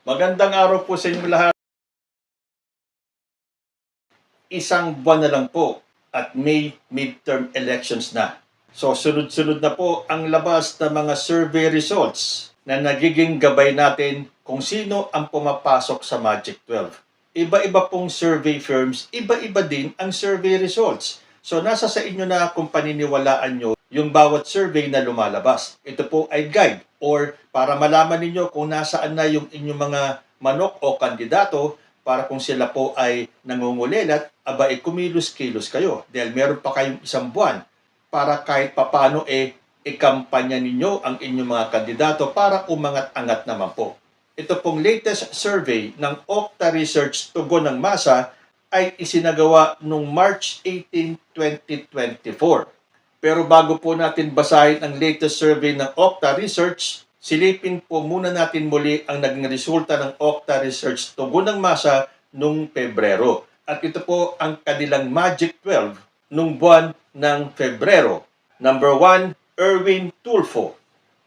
Magandang araw po sa inyo lahat. Isang buwan na lang po at May midterm elections na. So sunod-sunod na po ang labas ng mga survey results na nagiging gabay natin kung sino ang pumapasok sa Magic 12. Iba-iba pong survey firms, iba-iba din ang survey results. So nasa sa inyo na kung paniniwalaan nyo yung bawat survey na lumalabas. Ito po ay guide or para malaman ninyo kung nasaan na yung inyong mga manok o kandidato para kung sila po ay nangungulilat, aba kumilos-kilos kayo. Dahil meron pa kayong isang buwan para kahit papano ikampanya ninyo ang inyong mga kandidato para umangat-angat naman po. Ito pong latest survey ng Okta Research Tugon ng Masa ay isinagawa noong March 18, 2024. Pero bago po natin basahin ang latest survey ng Okta Research, silipin po muna natin muli ang naging resulta ng Okta Research Tugon ng Masa noong Pebrero. At ito po ang kanilang Magic 12 noong buwan ng Pebrero. Number 1, Erwin Tulfo.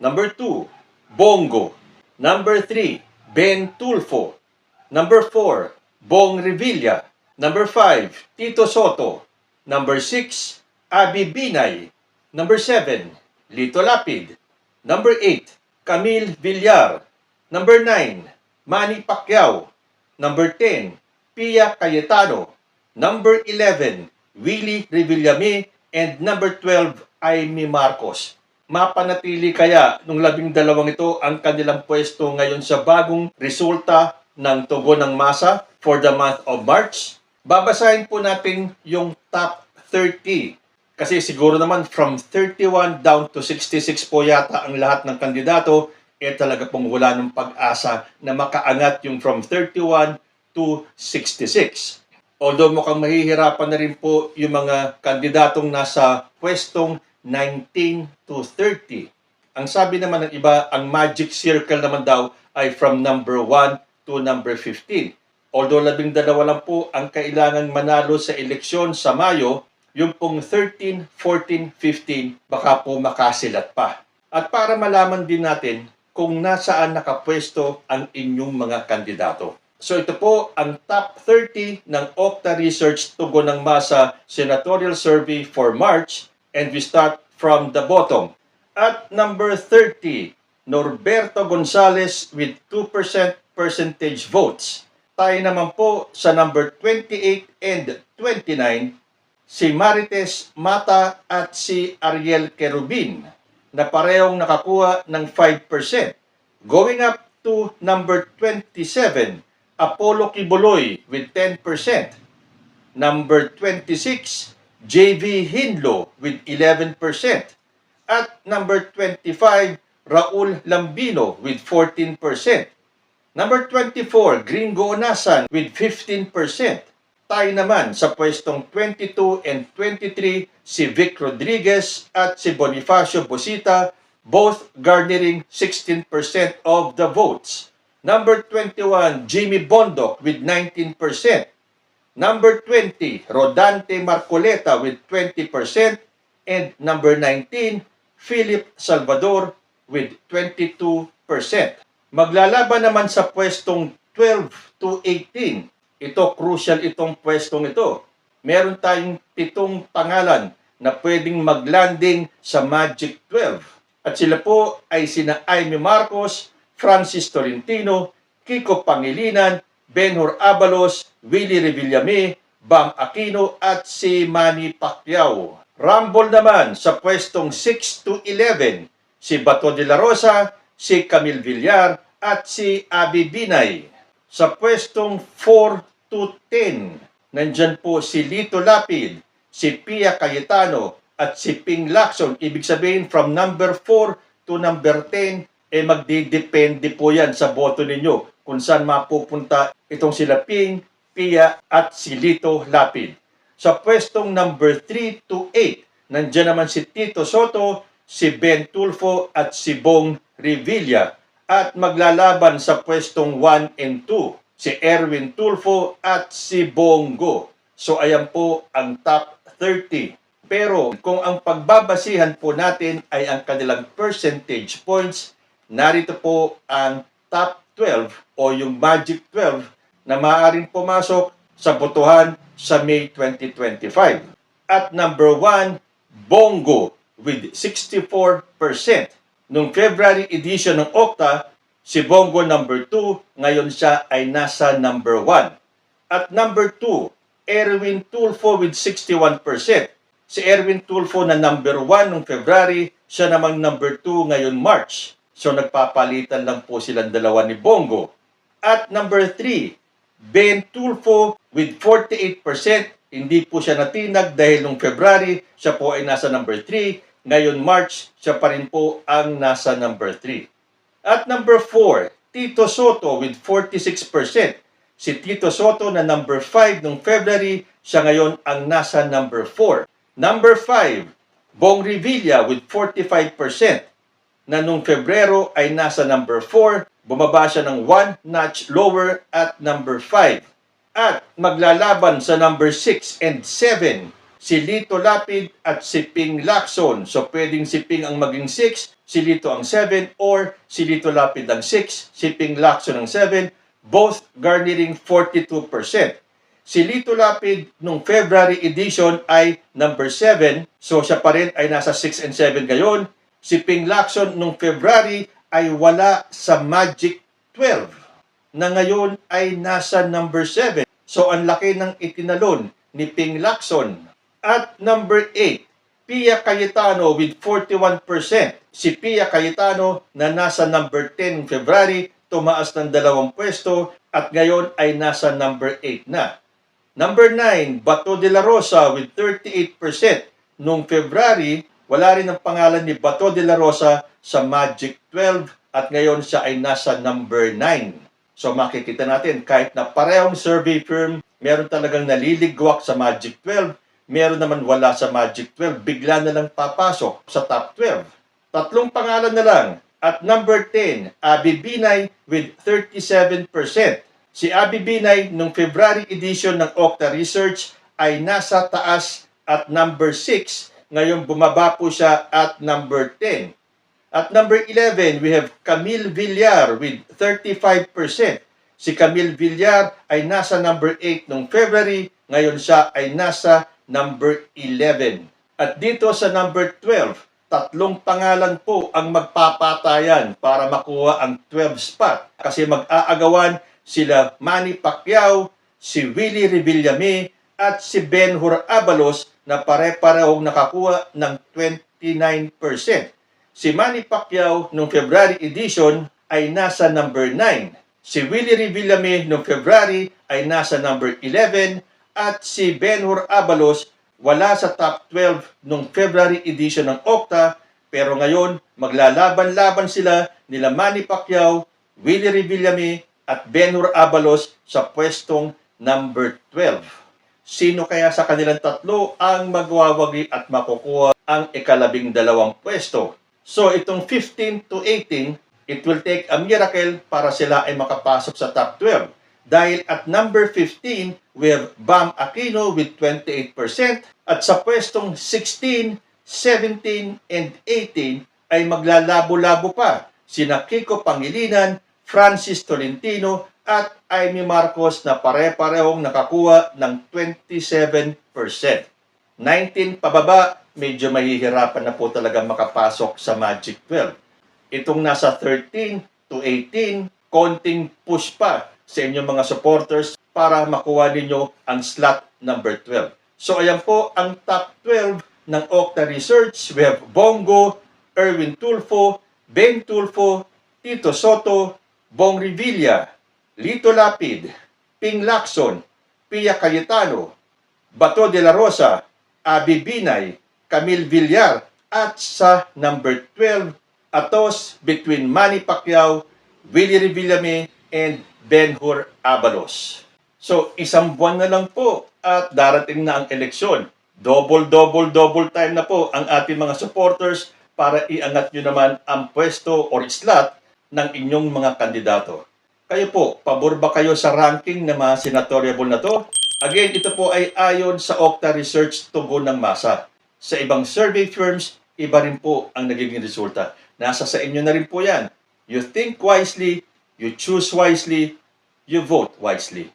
Number 2, Bongo. Number 3, Ben Tulfo. Number 4, Bong Revilla. Number 5, Tito Soto. Number 6, Abi Binay. Number 7, Lito Lapid. Number 8, Camille Villar. Number 9, Manny Pacquiao. Number 10, Pia Cayetano. Number 11, Willie Revillame. And number 12, Amy Marcos. Mapanatili kaya nung 12 ito ang kanilang pwesto ngayon sa bagong resulta ng Tugon ng Masa for the month of March? Babasahin po natin yung top 30. Kasi siguro naman from 31 down to 66 po yata ang lahat ng kandidato, talaga pong wala ng pag-asa na makaangat yung from 31 to 66. Although mukhang mahihirapan na rin po yung mga kandidatong nasa pwestong 19 to 30. Ang sabi naman ng iba, ang magic circle naman daw ay from number 1 to number 15. Although 12 lang po ang kailangan manalo sa eleksyon sa Mayo, yung pong 13, 14, 15, baka po makasilat pa. At para malaman din natin kung nasaan nakapwesto ang inyong mga kandidato. So ito po ang top 30 ng Okta Research Tugon ng Masa Senatorial Survey for March, and we start from the bottom. At number 30, Norberto Gonzales with 2% percentage votes. Tayo naman po sa number 28 and 29, si Marites Mata at si Ariel Kerubin na parehong nakakuha ng 5%. Going up to number 27, Apollo Kibuloy with 10%. Number 26, JV Hinlo with 11%. At number 25, Raul Lambino with 14%. Number 24, Gringo Onasan with 15%. Tayo naman sa pwestong 22 and 23, si Vic Rodriguez at si Bonifacio Bosita, both garnering 16% of the votes. Number 21, Jimmy Bondoc with 19%. Number 20, Rodante Marcoleta with 20%. And number 19, Philip Salvador with 22%. Maglalaban naman sa pwestong 12 to 18. Ito, crucial itong pwestong ito. Meron tayong 7 pangalan na pwedeng maglanding sa Magic 12. At sila po ay sina Amy Marcos, Francis Tolentino, Kiko Pangilinan, Benhur Abalos, Willie Revillame, Bam Aquino at si Manny Pacquiao. Rumble naman sa pwestong 6 to 11, si Bato de la Rosa, si Camille Villar at si Abi Binay. Sa pwestong 4 to 10, nandyan po si Lito Lapid, si Pia Cayetano at si Ping Lacson. Ibig sabihin from number 4 to number 10, magdidepende po yan sa boto ninyo kung saan mapupunta itong sila Ping, Pia at si Lito Lapid. Sa pwestong number 3 to 8, nandyan naman si Tito Soto, si Ben Tulfo at si Bong Revilla. At maglalaban sa pwestong 1 and 2, si Erwin Tulfo at si Bongo. So ayan po ang top 30. Pero kung ang pagbabasihan po natin ay ang kanilang percentage points, narito po ang top 12 o yung Magic 12 na maaaring pumasok sa botohan sa May 2025. At number 1, Bongo with 64%. Nung February edition ng Okta, si Bongo number 2, ngayon siya ay nasa number 1. At number 2, Erwin Tulfo with 61%. Si Erwin Tulfo na number 1 noong February, siya namang number 2 ngayon March. So nagpapalitan lang po silang dalawa ni Bongo. At number 3, Ben Tulfo with 48%. Hindi po siya natinag dahil noong February, siya po ay nasa number 3. Ngayon March, siya pa rin po ang nasa number 3. At number 4, Tito Soto with 46%. Si Tito Soto na number 5 noong February, siya ngayon ang nasa number 4. Number 5, Bong Revilla with 45%, na noong Febrero ay nasa number 4, bumaba siya ng 1 notch lower at number 5. At maglalaban sa number 6 and 7, si Lito Lapid at si Ping Lacson. So pwedeng si Ping ang maging 6, si Lito ang 7, or si Lito Lapid ang 6, si Ping Lacson ang 7, both garnering 42%. Si Lito Lapid nung February edition ay number 7, so siya pa rin ay nasa 6 and 7 ngayon. Si Ping Lacson nung February ay wala sa Magic 12, na ngayon ay nasa number 7. So ang laki ng itinalon ni Ping Lacson. At number 8, Pia Cayetano with 41%. Si Pia Cayetano na nasa number 10 February, tumaas ng 2 pwesto at ngayon ay nasa number 8 na. Number 9, Bato de la Rosa with 38%. Noong February, wala rin ang pangalan ni Bato de la Rosa sa Magic 12 at ngayon siya ay nasa number 9. So makikita natin, kahit na parehong survey firm, meron talagang naliligwak sa Magic 12, meron naman wala sa Magic 12, bigla na lang papasok sa top 12. Tatlong pangalan na lang. At number 10, Abby Binay with 37%. Si Abby Binay nung February edition ng Okta Research ay nasa taas at number 6. Ngayon bumaba po siya at number 10. At number 11, we have Camille Villar with 35%. Si Camille Villar ay nasa number 8 nung February. Ngayon siya ay nasa number 11. At dito sa number 12, tatlong pangalan po ang magpapatayan para makuha ang 12 spot. Kasi mag-aagawan sila Manny Pacquiao, si Willie Revillame, at si Ben-Hur Abalos na pare-parehong nakakuha ng 29%. Si Manny Pacquiao noong February edition ay nasa number 9. Si Willie Revillame noong February ay nasa number 11 at si Ben-Hur Abalos wala sa top 12 noong February edition ng Okta, pero ngayon maglalaban-laban sila nila Manny Pacquiao, Willie Revillame at Ben-Hur Abalos sa pwestong number 12. Sino kaya sa kanilang tatlo ang magwawagi at makukuha ang ika-12 pwesto? So itong 15 to 18, it will take a miracle para sila ay makapasok sa top 12. Dahil at number 15, we have Bam Aquino with 28%. At sa pwestong 16, 17, and 18 ay maglalabo-labo pa sina Kiko Pangilinan, Francis Tolentino, at Amy Marcos na pare-parehong nakakuha ng 27%. 19 pababa, medyo mahihirapan na po talaga makapasok sa Magic 12. Itong nasa 13 to 18, konting push pa sa inyong mga supporters para makuha ninyo ang slot number 12. So ayan po ang top 12 ng Okta Research. We have Bongo, Erwin Tulfo, Ben Tulfo, Tito Soto, Bong Revilla, Lito Lapid, Ping Lacson, Pia Cayetano, Bato de la Rosa, Abby Binay, Camille Villar, at sa number 12, atos between Manny Pacquiao, Willie Revillame, and Ben-Hur Abalos. So, isang buwan na lang po at darating na ang eleksyon. Double time na po ang ating mga supporters para iangat nyo naman ang pwesto or slot ng inyong mga kandidato. Kayo po, pabor ba kayo sa ranking ng mga senatoriable na to? Again, ito po ay ayon sa Okta Research tugon ng masa. Sa ibang survey firms, iba rin po ang nagiging resulta. Nasa sa inyo na rin po yan. You think wisely, You choose wisely, you vote wisely.